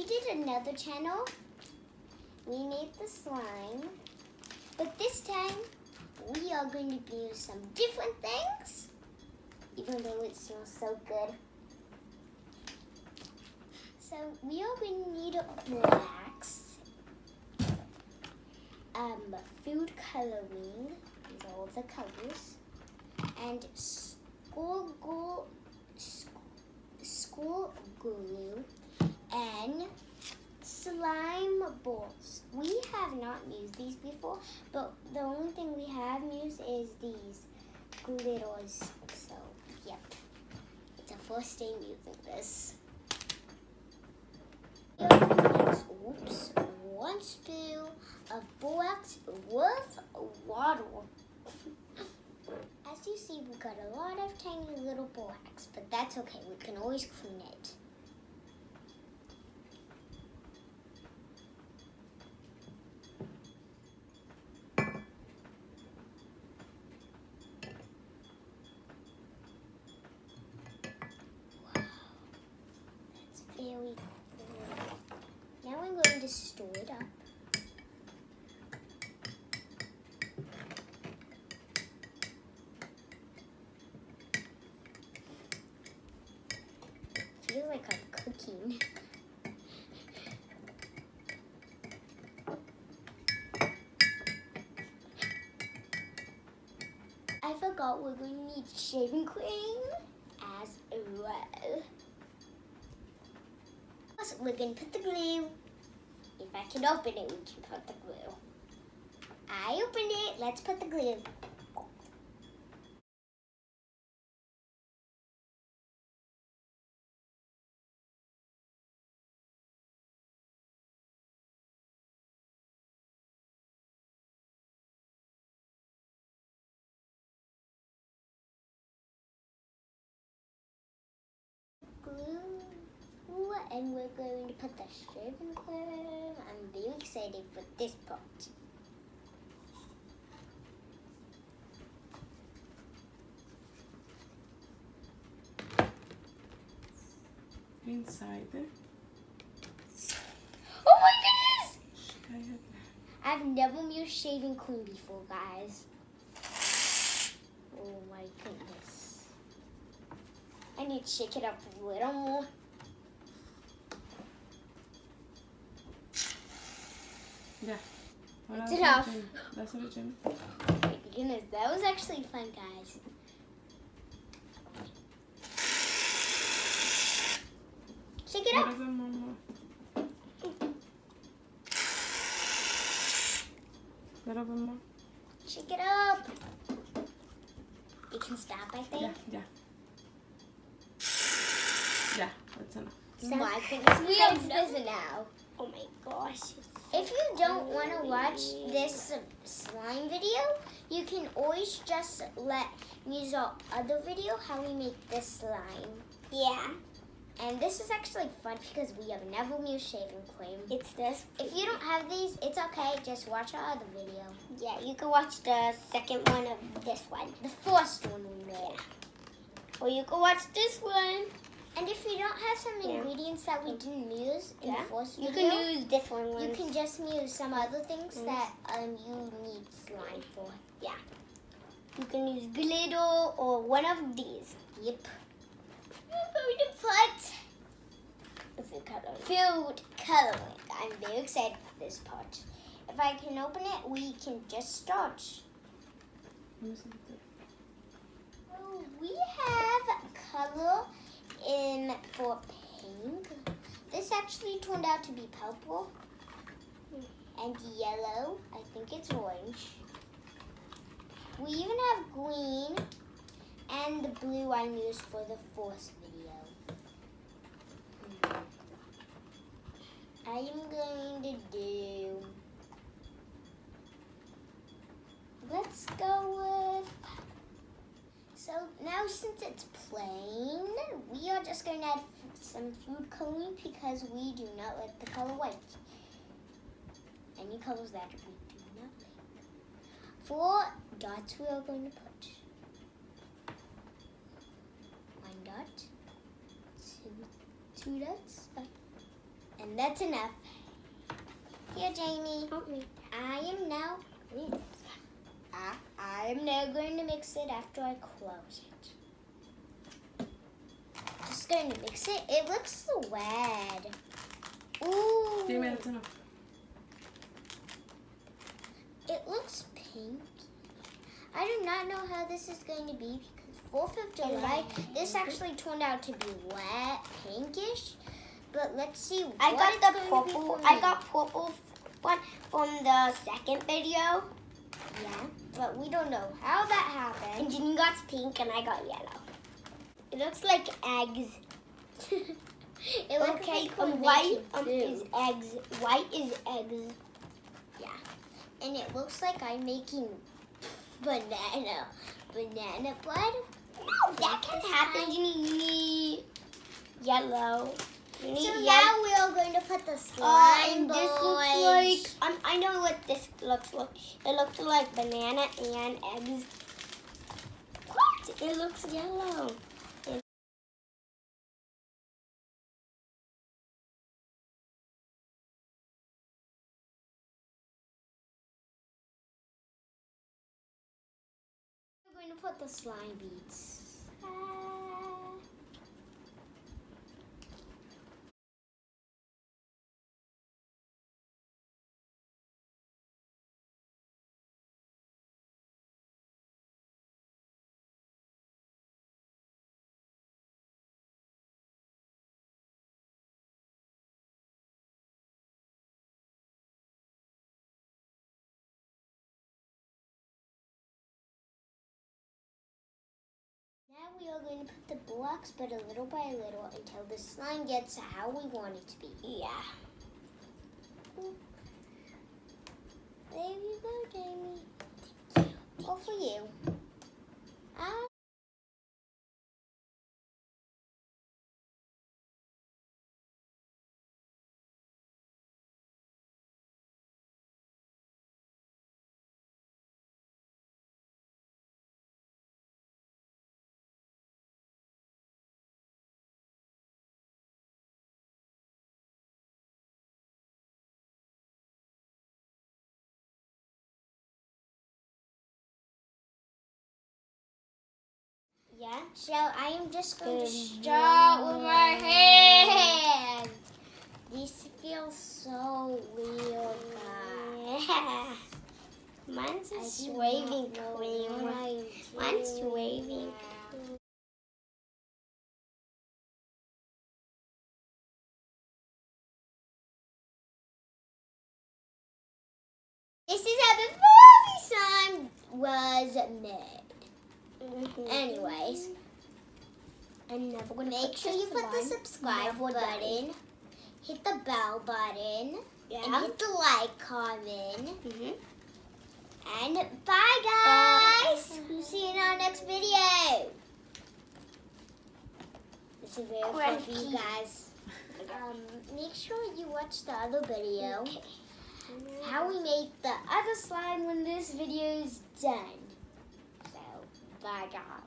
did another channel. We made the slime. But this time, we are going to do some different things. Even though it smells so good. So we are going to need blacks. Food coloring. These are all the colors. And school glue. And slime balls. We have not used these before, but the only thing we have used is these glitters. So, yep. It's our first time using this. Oops. 1 spoon of borax with water. As you see, we got a lot of tiny little borax, but that's okay. We can always clean it. Very cool. Now I'm going to store it up. Feels like I'm cooking. I forgot we're going to need shaving cream as well. We're going to put the glue. If I can open it, we can put the glue. I opened it. Let's put the glue. Glue. And we're going to put the shaving cream. I'm very excited for this part. Inside there. Oh my goodness! I've never used shaving cream before, guys. Oh my goodness. I need to shake it up a little more. Yeah. It's enough. That's what Jimmy. Oh my goodness, that was actually fun, guys. Shake it up. Shake it up. You can stop, I think. Yeah. Yeah, that's enough. So my goodness, we have this now. Oh my gosh. If you don't want to watch this slime video, you can always just use our other video, how we make this slime. Yeah. And this is actually fun because we have never used shaving cream. It's this. If you don't have these, it's okay. Just watch our other video. Yeah, you can watch the second one of this one. The first one we made. Yeah. Or you can watch this one. And if you don't have some ingredients that we didn't use in the first video, you can use different ones. You can just use some other things that you need slime for. Yeah. You can use glitter or one of these. Yep. I'm going to put food coloring. I'm very excited for this part. If I can open it, we can just start. Oh, we have color in for pink. This actually turned out to be purple and yellow. I think it's orange. We even have green and the blue I used for the first video. I am going to do, let's go with, so now since it's plain, we are just going to add some food coloring because we do not like the color white. Any colors that we do not like. 4 dots we are going to put. 1 dot, two dots, and And that's enough. Here, Jamie. Help me. I am now going to mix it after I close it. Just going to mix it. It looks red. Ooh. Jamie, that's enough. It looks pink. I do not know how this is going to be because 4th of July, this actually turned out to be wet, pinkish. But let's see what I got it's the going to be purple. for I me. got purple one from the second video. Yeah, but we don't know how that And happened. Jenny got pink and I got yellow. It looks like eggs. It looks Okay, like we're white making is food. eggs. White is eggs. Yeah, and it looks like I'm making banana bread. No, that can't happen. You need yellow. You need So yellow. now we are going to put the slime And this looks boys. like, I know what this looks like. It looks like banana and eggs. What? It looks yellow. We're going to put the slime beads. Now we are going to put the blocks, but a little by little, until the slime gets how we want it to be. Yeah. There you go, Jamie. All for you. Yeah, so I am just going to start with my hand. This feels so weird, guys. Yeah. Mine's a shaving cream. Mine's shaving. This is how the fluffy slime was made. Anyways, I'm never gonna make sure you put the subscribe button, hit the bell button, and hit the like comment. And bye, guys. See you in our next video. This is very fun for you guys. Make sure you watch the other video. How we make the other slime when this video is done. So, bye, guys.